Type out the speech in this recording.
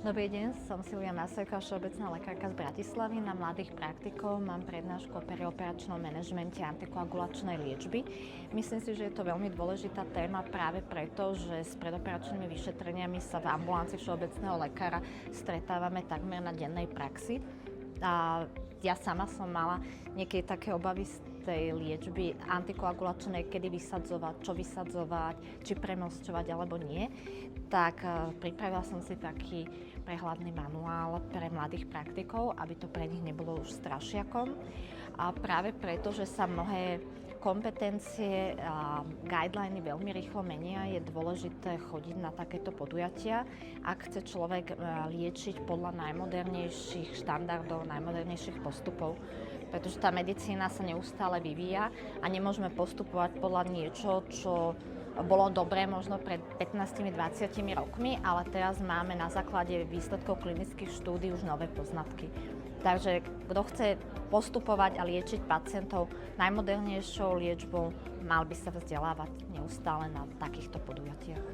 Dobrý deň, som Silvia Masojková, všeobecná lekárka z Bratislavy. Na mladých praktikov mám prednášku o perioperačnom manažmente antikoagulačnej liečby. Myslím si, že je to veľmi dôležitá téma práve preto, že s predoperačnými vyšetreniami sa v ambulancii všeobecného lekára stretávame takmer na dennej praxi. A ja sama som mala niekedy také obavy z tej liečby antikoagulačnej, kedy vysadzovať, čo vysadzovať, či premosťovať alebo nie. Tak pripravila som si taký prehľadný manuál pre mladých praktikov, aby to pre nich nebolo už strašiakom. A práve preto, že sa mnohé kompetencie a guideliny veľmi rýchlo menia, je dôležité chodiť na takéto podujatia, ak chce človek liečiť podľa najmodernejších štandardov, najmodernejších postupov. Pretože tá medicína sa neustále vyvíja a nemôžeme postupovať podľa niečo, čo bolo dobré možno pred 15-20 rokmi, ale teraz máme na základe výsledkov klinických štúdií už nové poznatky. Takže kto chce postupovať a liečiť pacientov najmodernejšou liečbou, mal by sa vzdelávať neustále na takýchto podujatiach.